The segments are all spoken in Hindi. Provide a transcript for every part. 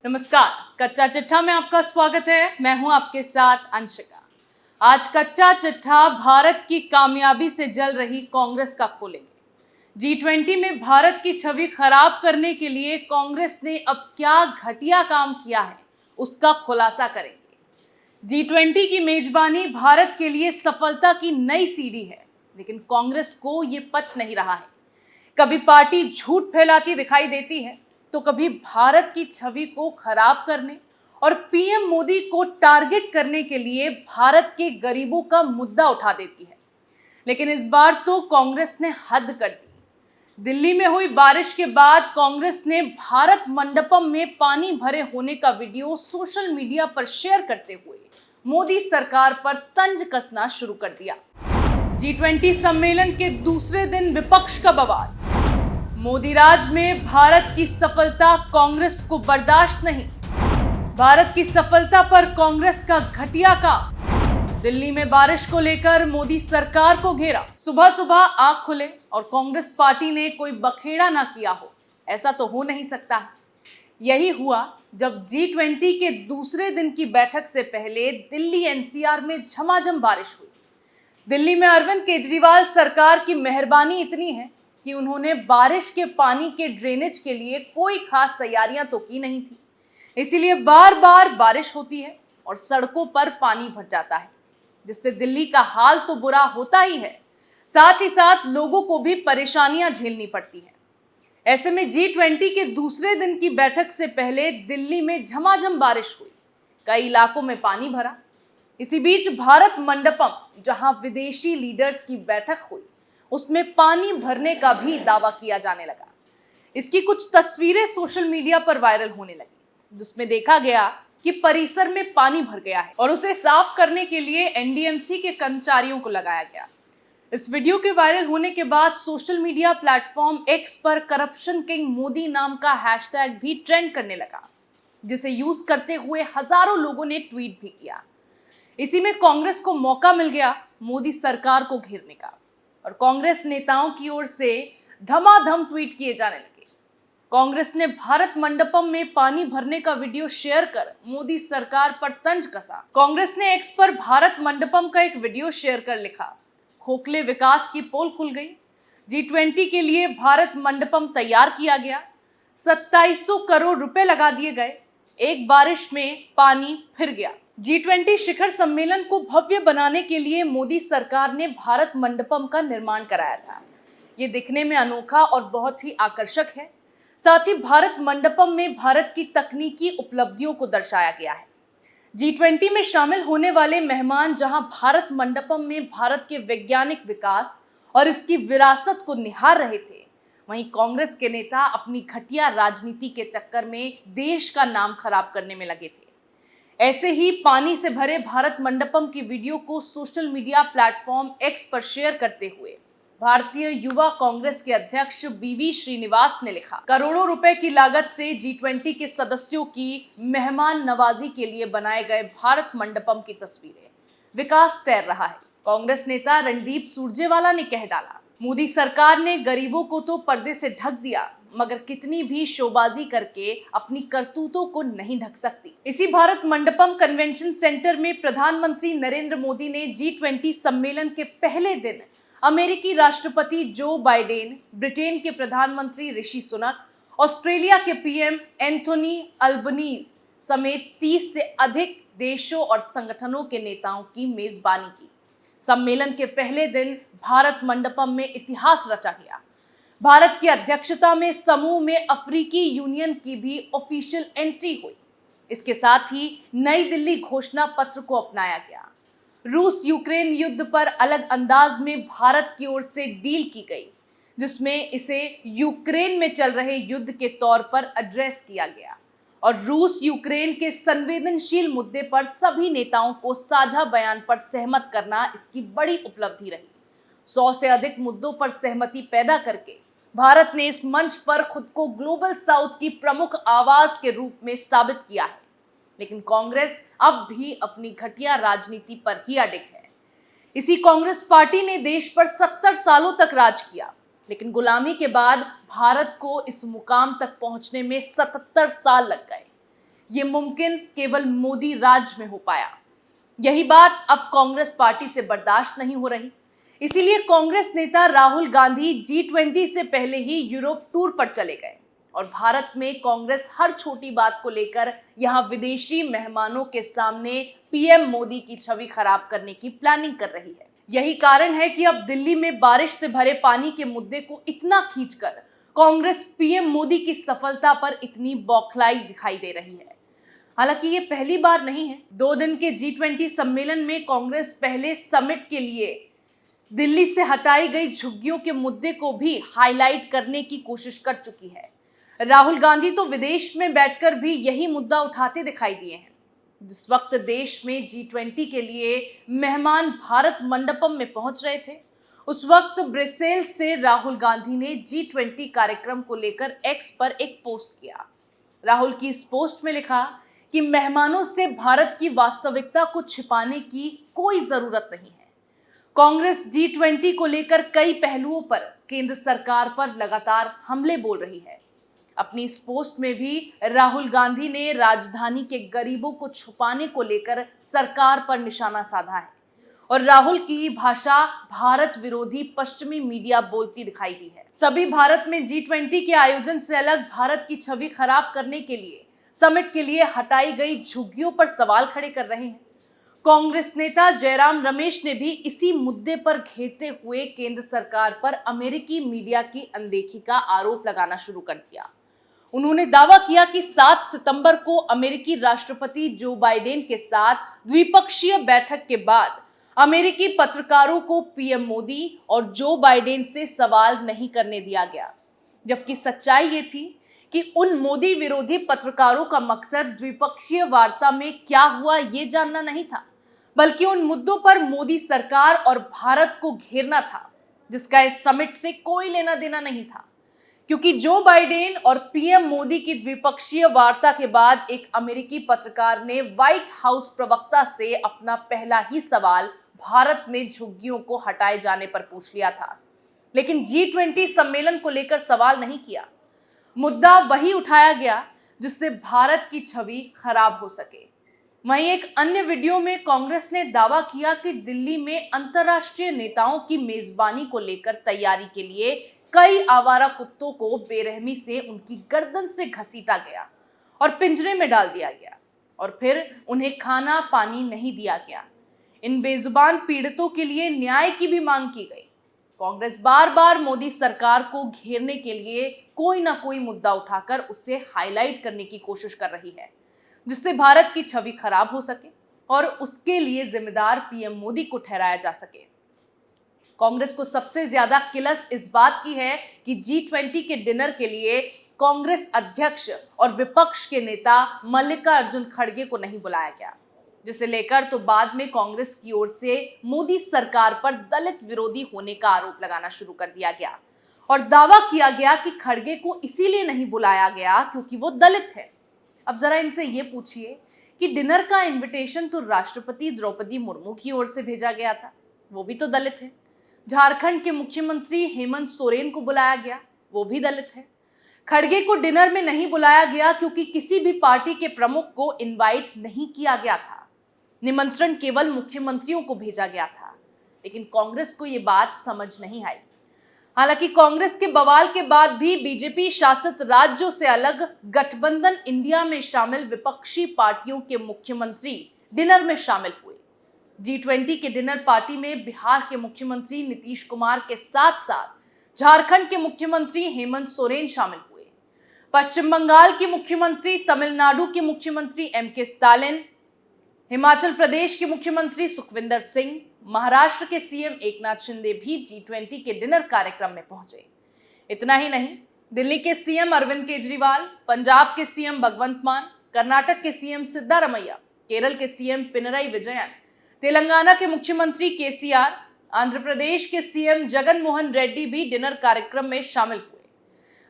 नमस्कार, कच्चा चिट्ठा में आपका स्वागत है। मैं हूं आपके साथ अंशिका। आज कच्चा चिट्ठा भारत की कामयाबी से जल रही कांग्रेस का खोलेंगे। G20 में भारत की छवि खराब करने के लिए कांग्रेस ने अब क्या घटिया काम किया है, उसका खुलासा करेंगे। G20 की मेजबानी भारत के लिए सफलता की नई सीढ़ी है, लेकिन कांग्रेस को ये पच नहीं रहा है। कभी पार्टी झूठ फैलाती दिखाई देती है, तो कभी भारत की छवि को खराब करने और पीएम मोदी को टारगेट करने के लिए भारत के गरीबों का मुद्दा उठा देती है। लेकिन इस बार तो कांग्रेस ने हद कर दी। दिल्ली में हुई बारिश के बाद कांग्रेस ने भारत मंडपम में पानी भरे होने का वीडियो सोशल मीडिया पर शेयर करते हुए मोदी सरकार पर तंज कसना शुरू कर दिया। G20 सम्मेलन के दूसरे दिन विपक्ष का बवाल। मोदी राज में भारत की सफलता कांग्रेस को बर्दाश्त नहीं। भारत की सफलता पर कांग्रेस का घटिया काम। दिल्ली में बारिश को लेकर मोदी सरकार को घेरा। सुबह सुबह आंख खुले और कांग्रेस पार्टी ने कोई बखेड़ा ना किया हो, ऐसा तो हो नहीं सकता। यही हुआ जब G20 के दूसरे दिन की बैठक से पहले दिल्ली NCR में झमाझम बारिश हुई। दिल्ली में अरविंद केजरीवाल सरकार की मेहरबानी इतनी है कि उन्होंने बारिश के पानी के ड्रेनेज के लिए कोई खास तैयारियां तो की नहीं थी। इसीलिए बार बार बारिश होती है और सड़कों पर पानी भर जाता है, जिससे दिल्ली का हाल तो बुरा होता ही है, साथ ही साथ लोगों को भी परेशानियां झेलनी पड़ती हैं। ऐसे में G20 के दूसरे दिन की बैठक से पहले दिल्ली में झमाझम बारिश हुई, कई इलाकों में पानी भरा। इसी बीच भारत मंडपम, जहां विदेशी लीडर्स की बैठक हुई, उसमें पानी भरने का भी दावा किया जाने लगा। इसकी कुछ तस्वीरें सोशल मीडिया पर वायरल होने लगी, जिसमें देखा गया कि परिसर में पानी भर गया है और उसे साफ करने के लिए NDMC के कर्मचारियों को लगाया गया। इस वीडियो के वायरल होने के बाद सोशल मीडिया प्लेटफॉर्म X पर करप्शन किंग मोदी नाम का हैशटैग भी ट्रेंड करने लगा, जिसे यूज करते हुए हजारों लोगों ने ट्वीट भी किया। इसी में कांग्रेस को मौका मिल गया मोदी सरकार को घेरने का, और कांग्रेस नेताओं की ओर से धमाधम ट्वीट किए जाने लगे। कांग्रेस ने भारत मंडपम में पानी भरने का वीडियो शेयर कर मोदी सरकार पर तंज कसा। कांग्रेस ने X पर भारत मंडपम का एक वीडियो शेयर कर लिखा, खोखले विकास की पोल खुल गई। G20 के लिए भारत मंडपम तैयार किया गया, 2700 करोड़ रुपए लगा दिए गए, एक बारिश में पानी फिर गया। G20 शिखर सम्मेलन को भव्य बनाने के लिए मोदी सरकार ने भारत मंडपम का निर्माण कराया था। ये दिखने में अनोखा और बहुत ही आकर्षक है। साथ ही भारत मंडपम में भारत की तकनीकी उपलब्धियों को दर्शाया गया है। G20 में शामिल होने वाले मेहमान जहां भारत मंडपम में भारत के वैज्ञानिक विकास और इसकी विरासत को निहार रहे थे, वहीं कांग्रेस के नेता अपनी घटिया राजनीति के चक्कर में देश का नाम खराब करने में लगे थे। ऐसे ही पानी से भरे भारत मंडपम की वीडियो को सोशल मीडिया प्लेटफॉर्म X पर शेयर करते हुए भारतीय युवा कांग्रेस के अध्यक्ष BV श्रीनिवास ने लिखा, करोड़ों रुपए की लागत से G20 के सदस्यों की मेहमान नवाजी के लिए बनाए गए भारत मंडपम की तस्वीरें, विकास तैर रहा है। कांग्रेस नेता रणदीप सुरजेवाला ने कह डाला, मोदी सरकार ने गरीबों को तो पर्दे से ढक दिया, मगर कितनी भी शोबाजी करके अपनी करतूतों को नहीं ढक सकती। इसी भारत मंडपम कन्वेंशन सेंटर में प्रधानमंत्री नरेंद्र मोदी ने G20 सम्मेलन के पहले दिन अमेरिकी राष्ट्रपति जो बाइडेन, ब्रिटेन के प्रधानमंत्री ऋषि सुनक, ऑस्ट्रेलिया के PM एंथोनी अल्बनीज समेत 30 से अधिक देशों और संगठनों के नेताओं की मेजबानी की। सम्मेलन के पहले दिन भारत मंडपम में इतिहास रचा गया। भारत की अध्यक्षता में समूह में अफ्रीकी यूनियन की भी ऑफिशियल एंट्री हुई। इसके साथ ही नई दिल्ली घोषणा पत्र को अपनाया गया। रूस यूक्रेन युद्ध पर अलग अंदाज में भारत की ओर से डील की गई, जिसमें इसे यूक्रेन में चल रहे युद्ध के तौर पर एड्रेस किया गया और रूस यूक्रेन के संवेदनशील मुद्दे पर सभी नेताओं को साझा बयान पर सहमत करना इसकी बड़ी उपलब्धि रही। 100 से अधिक मुद्दों पर सहमति पैदा करके भारत ने इस मंच पर खुद को ग्लोबल साउथ की प्रमुख आवाज के रूप में साबित किया है। लेकिन कांग्रेस अब भी अपनी घटिया राजनीति पर ही अडिग है। इसी कांग्रेस पार्टी ने देश पर 70 सालों तक राज किया, लेकिन गुलामी के बाद भारत को इस मुकाम तक पहुंचने में 77 साल लग गए। ये मुमकिन केवल मोदी राज में हो पाया। यही बात अब कांग्रेस पार्टी से बर्दाश्त नहीं हो रही। इसीलिए कांग्रेस नेता राहुल गांधी G20 से पहले ही यूरोप टूर पर चले गए और भारत में कांग्रेस हर छोटी बात को लेकर यहां विदेशी मेहमानों के सामने पीएम मोदी की छवि खराब करने की प्लानिंग कर रही है। यही कारण है कि अब दिल्ली में बारिश से भरे पानी के मुद्दे को इतना खींचकर कांग्रेस पीएम मोदी की सफलता पर इतनी बौखलाई दिखाई दे रही है। हालांकि ये पहली बार नहीं है। 2 दिन के G20 सम्मेलन में कांग्रेस पहले समिट के लिए दिल्ली से हटाई गई झुग्गियों के मुद्दे को भी हाईलाइट करने की कोशिश कर चुकी है। राहुल गांधी तो विदेश में बैठकर भी यही मुद्दा उठाते दिखाई दिए हैं। जिस वक्त देश में G20 के लिए मेहमान भारत मंडपम में पहुंच रहे थे, उस वक्त ब्रसेल्स से राहुल गांधी ने G20 कार्यक्रम को लेकर एक्स पर एक पोस्ट किया। राहुल की इस पोस्ट में लिखा कि मेहमानों से भारत की वास्तविकता को छिपाने की कोई जरूरत नहीं है। कांग्रेस G20 को लेकर कई पहलुओं पर केंद्र सरकार पर लगातार हमले बोल रही है। अपनी इस पोस्ट में भी राहुल गांधी ने राजधानी के गरीबों को छुपाने को लेकर सरकार पर निशाना साधा है और राहुल की भाषा भारत विरोधी पश्चिमी मीडिया बोलती दिखाई दी है। सभी भारत में G20 के आयोजन से अलग भारत की छवि खराब करने के लिए समिट के लिए हटाई गई झुग्गियों पर सवाल खड़े कर रहे हैं। कांग्रेस नेता जयराम रमेश ने भी इसी मुद्दे पर घेरते हुए केंद्र सरकार पर अमेरिकी मीडिया की अनदेखी का आरोप लगाना शुरू कर दिया। उन्होंने दावा किया कि 7 सितंबर को अमेरिकी राष्ट्रपति जो बाइडेन के साथ द्विपक्षीय बैठक के बाद अमेरिकी पत्रकारों को पीएम मोदी और जो बाइडेन से सवाल नहीं करने दिया गया, जबकि सच्चाई ये थी कि उन मोदी विरोधी पत्रकारों का मकसद द्विपक्षीय वार्ता में क्या हुआ ये जानना नहीं था, बल्कि उन मुद्दों पर मोदी सरकार और भारत को घेरना था जिसका इस समिट से कोई लेना देना नहीं था। क्योंकि जो बाइडेन और पीएम मोदी की द्विपक्षीय वार्ता के बाद एक अमेरिकी पत्रकार ने व्हाइट हाउस प्रवक्ता से अपना पहला ही सवाल भारत में झुग्गियों को हटाए जाने पर पूछ लिया था, लेकिन G20 सम्मेलन को लेकर सवाल नहीं किया। मुद्दा वही उठाया गया जिससे भारत की छवि खराब हो सके। वहीं एक अन्य वीडियो में कांग्रेस ने दावा किया कि दिल्ली में अंतर्राष्ट्रीय नेताओं की मेजबानी को लेकर तैयारी के लिए कई आवारा कुत्तों को बेरहमी से उनकी गर्दन से घसीटा गया और पिंजरे में डाल दिया गया और फिर उन्हें खाना पानी नहीं दिया गया। इन बेजुबान पीड़ितों के लिए न्याय की भी मांग की गई। कांग्रेस बार बार मोदी सरकार को घेरने के लिए कोई ना कोई मुद्दा उठाकर उससे हाईलाइट करने की कोशिश कर रही है, जिससे भारत की छवि खराब हो सके और उसके लिए जिम्मेदार पीएम मोदी को ठहराया जा सके। कांग्रेस को सबसे ज्यादा किलस इस बात की है कि G20 के डिनर के लिए कांग्रेस अध्यक्ष और विपक्ष के नेता मल्लिकार्जुन खड़गे को नहीं बुलाया गया, जिसे लेकर तो बाद में कांग्रेस की ओर से मोदी सरकार पर दलित विरोधी होने का आरोप लगाना शुरू कर दिया गया और दावा किया गया कि खड़गे को इसीलिए नहीं बुलाया गया क्योंकि वो दलित है। अब जरा इनसे ये पूछिए कि डिनर का इन्विटेशन तो राष्ट्रपति द्रौपदी मुर्मू की ओर से भेजा गया था, वो भी तो दलित है। झारखंड के मुख्यमंत्री हेमंत सोरेन को बुलाया गया, वो भी दलित है। खड़गे को डिनर में नहीं बुलाया गया क्योंकि किसी भी पार्टी के प्रमुख को इनवाइट नहीं किया गया था। निमंत्रण केवल मुख्यमंत्रियों को भेजा गया था, लेकिन कांग्रेस को ये बात समझ नहीं आई। हालांकि कांग्रेस के बवाल के बाद भी बीजेपी शासित राज्यों से अलग गठबंधन इंडिया में शामिल विपक्षी पार्टियों के मुख्यमंत्री डिनर में शामिल हुए। G20 के डिनर पार्टी में बिहार के मुख्यमंत्री नीतीश कुमार के साथ साथ झारखंड के मुख्यमंत्री हेमंत सोरेन शामिल हुए। पश्चिम बंगाल के मुख्यमंत्री, तमिलनाडु के मुख्यमंत्री M.K. स्टालिन, हिमाचल प्रदेश के मुख्यमंत्री सुखविंदर सिंह, महाराष्ट्र के सीएम एकनाथ शिंदे भी G20 के डिनर कार्यक्रम में पहुंचे। इतना ही नहीं, दिल्ली के सीएम अरविंद केजरीवाल, पंजाब के सीएम भगवंत मान, कर्नाटक के सीएम सिद्धारमैया, केरल के सीएम पिनरई विजयन, तेलंगाना के मुख्यमंत्री KCR, आंध्र प्रदेश के सीएम जगन मोहन रेड्डी भी डिनर कार्यक्रम में शामिल हुए।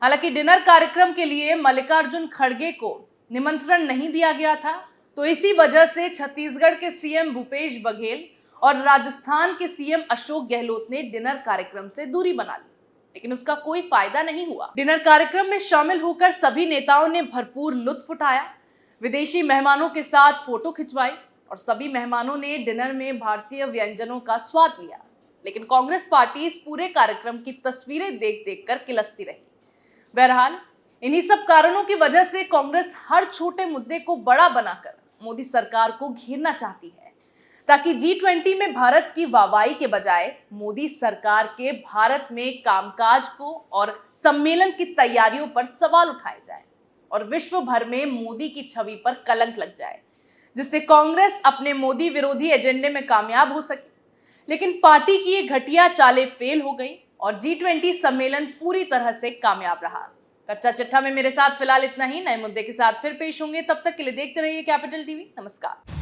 हालांकि डिनर कार्यक्रम के लिए मल्लिकार्जुन खड़गे को निमंत्रण नहीं दिया गया था, तो इसी वजह से छत्तीसगढ़ के सीएम भूपेश बघेल और राजस्थान के सीएम अशोक गहलोत ने डिनर कार्यक्रम से दूरी बना ली, लेकिन उसका कोई फायदा नहीं हुआ। डिनर कार्यक्रम में शामिल होकर सभी नेताओं ने भरपूर लुत्फ उठाया। विदेशी मेहमानों के साथ फोटो खिंचवाई और सभी मेहमानों ने डिनर में भारतीय व्यंजनों का स्वाद लिया। लेकिन कांग्रेस पार्टी इस पूरे कार्यक्रम की तस्वीरें देख देख कर किलसती रही। बहरहाल इन्हीं सब कारणों की वजह से कांग्रेस हर छोटे मुद्दे को बड़ा बनाकर मोदी सरकार को घेरना चाहती है, ताकि G20 में भारत की वाहवाही के बजाय मोदी सरकार के भारत में कामकाज को और सम्मेलन की तैयारियों पर सवाल उठाए जाए और विश्व भर में मोदी की छवि पर कलंक लग जाए, जिससे कांग्रेस अपने मोदी विरोधी एजेंडे में कामयाब हो सके। लेकिन पार्टी की ये घटिया चालें फेल हो गई और G20 सम्मेलन पूरी तरह से कामयाब रहा। कच्चा चिट्ठा में मेरे साथ फिलहाल इतना ही। नए मुद्दे के साथ फिर पेश होंगे, तब तक के लिए देखते रहिए कैपिटल टीवी। नमस्कार।